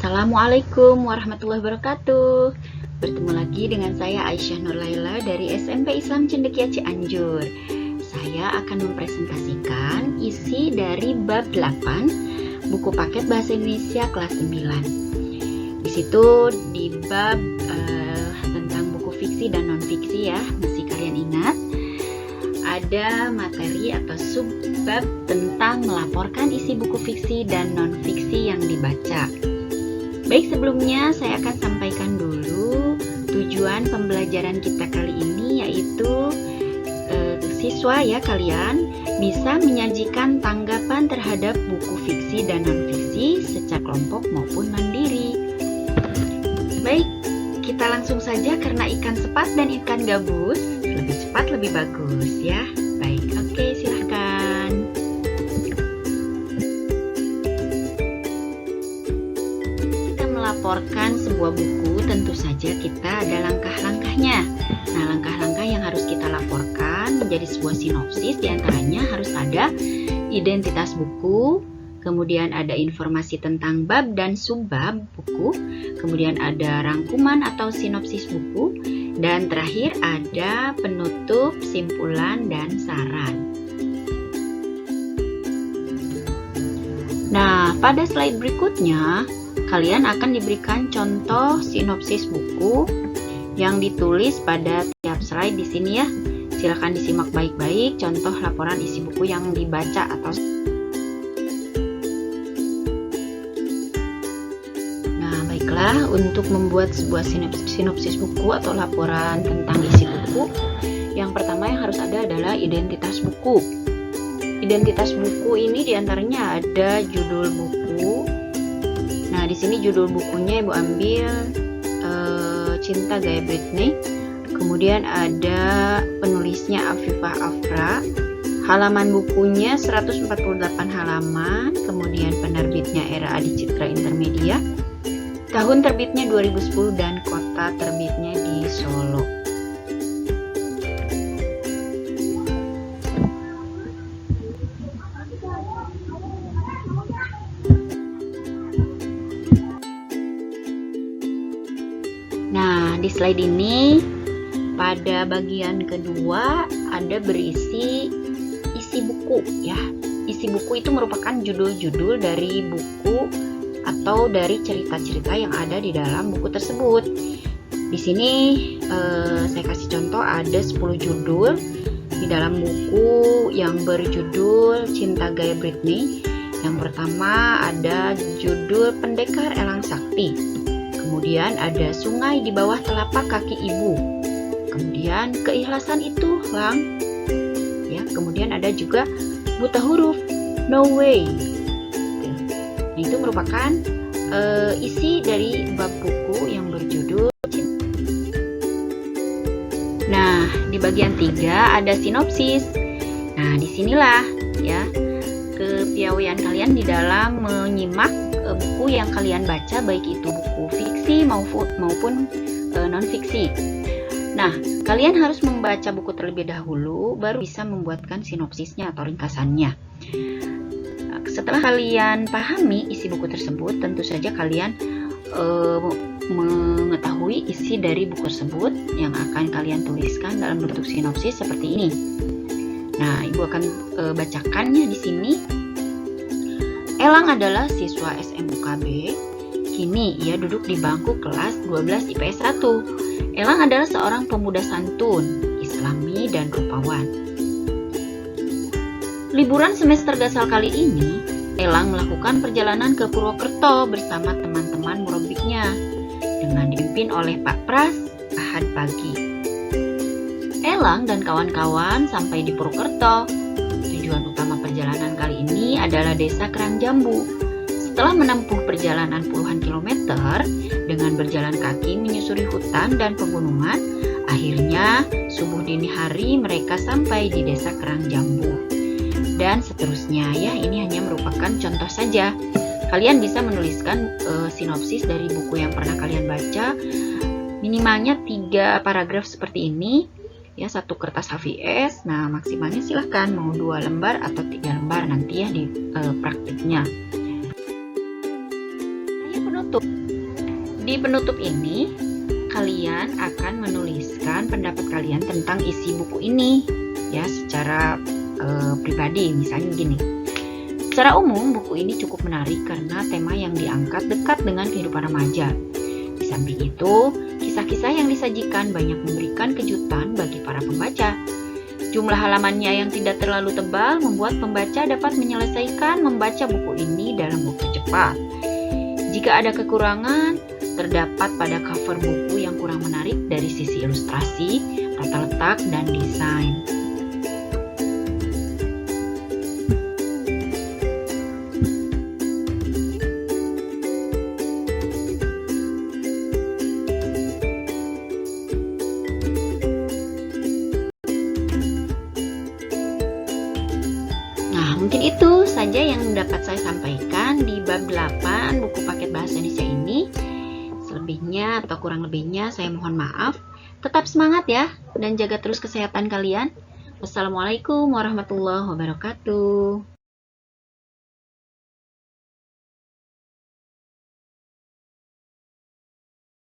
Assalamualaikum warahmatullahi wabarakatuh. Bertemu lagi dengan saya Aisyah Nurlaila dari SMP Islam Cendekia Cianjur. Saya akan mempresentasikan isi dari bab 8 buku paket bahasa Indonesia kelas 9. Di situ di bab tentang buku fiksi dan non-fiksi ya, masih kalian ingat? Ada materi atau subbab tentang melaporkan isi buku fiksi dan non-fiksi yang dibaca. Baik, sebelumnya saya akan sampaikan dulu tujuan pembelajaran kita kali ini, yaitu siswa ya kalian bisa menyajikan tanggapan terhadap buku fiksi dan non-fiksi secara kelompok maupun mandiri. Baik, kita langsung saja karena ikan sepat dan ikan gabus lebih cepat lebih bagus ya. Baik, oke, silahkan. Melaporkan sebuah buku, tentu saja kita ada langkah-langkahnya. Nah, langkah-langkah yang harus kita laporkan menjadi sebuah sinopsis, diantaranya harus ada identitas buku, kemudian ada informasi tentang bab dan subbab buku, kemudian ada rangkuman atau sinopsis buku, dan terakhir ada penutup, simpulan, dan saran. Nah, pada slide berikutnya kalian akan diberikan contoh sinopsis buku yang ditulis pada tiap slide di sini ya. Silakan disimak baik-baik contoh laporan isi buku yang dibaca atau. Nah, baiklah, untuk membuat sebuah sinopsis buku atau laporan tentang isi buku, yang pertama yang harus ada adalah identitas buku. Identitas buku ini diantaranya ada judul buku. Nah, di sini judul bukunya Ibu ambil Cinta Gaya Britney. Kemudian ada penulisnya Afifah Afra. Halaman bukunya 148 halaman. Kemudian penerbitnya Era Adi Citra Intermedia. Tahun terbitnya 2010 dan kota terbitnya di Solo. Nah, di slide ini pada bagian kedua ada berisi isi buku ya. Isi buku itu merupakan judul-judul dari buku atau dari cerita-cerita yang ada di dalam buku tersebut. Di sini saya kasih contoh ada 10 judul di dalam buku yang berjudul Cinta Gaya Britney. Yang pertama ada judul Pendekar Elang Sakti. Kemudian ada Sungai di Bawah Telapak Kaki Ibu. Kemudian Keikhlasan Itu Lang. Ya, kemudian ada juga Buta Huruf, No Way. Nah, itu merupakan isi dari bab buku yang berjudul. Nah, di bagian 3 ada sinopsis. Nah, disinilah ya kepiawaian kalian di dalam menyimak buku yang kalian baca, baik itu buku fiksi maupun non-fiksi. Nah, kalian harus membaca buku terlebih dahulu, baru bisa membuatkan sinopsisnya atau ringkasannya. Setelah kalian pahami isi buku tersebut, tentu saja kalian mengetahui isi dari buku tersebut yang akan kalian tuliskan dalam bentuk sinopsis seperti ini. Nah, Ibu akan bacakannya di sini. Elang adalah siswa SMUKB. Kini ia duduk di bangku kelas 12 IPS 1. Elang adalah seorang pemuda santun, islami, dan rupawan. Liburan semester Gasal kali ini, Elang melakukan perjalanan ke Purwokerto bersama teman-teman murabiknya dengan dipimpin oleh Pak Pras Ahad pagi. Elang dan kawan-kawan sampai di Purwokerto. Tujuan utama perjalanan kali ini adalah Desa Kerang Jambu. Setelah menempuh perjalanan puluhan kilometer dengan berjalan kaki menyusuri hutan dan pegunungan, akhirnya subuh dini hari mereka sampai di Desa Kerang Jambu. Dan seterusnya ya, ini hanya merupakan contoh saja. Kalian bisa menuliskan sinopsis dari buku yang pernah kalian baca, minimalnya 3 paragraf seperti ini. Ya, 1 kertas HVS. Nah, maksimalnya silahkan mau 2 lembar atau 3 lembar nanti ya di praktiknya. penutup. Di penutup ini, kalian akan menuliskan pendapat kalian tentang isi buku ini, ya, secara pribadi. Misalnya gini, secara umum buku ini cukup menarik karena tema yang diangkat dekat dengan kehidupan remaja. Di samping itu, kisah-kisah yang disajikan banyak memberikan kejutan bagi para pembaca. Jumlah halamannya yang tidak terlalu tebal membuat pembaca dapat menyelesaikan membaca buku ini dalam waktu cepat. Jika ada kekurangan, terdapat pada cover buku yang kurang menarik dari sisi ilustrasi, tata letak, dan desain. Nah, mungkin itu saja yang dapat saya sampaikan di bab 8 buku paket bahasa Indonesia ini. Selebihnya atau kurang lebihnya saya mohon maaf. Tetap semangat ya, dan jaga terus kesehatan kalian. Wassalamualaikum warahmatullahi wabarakatuh.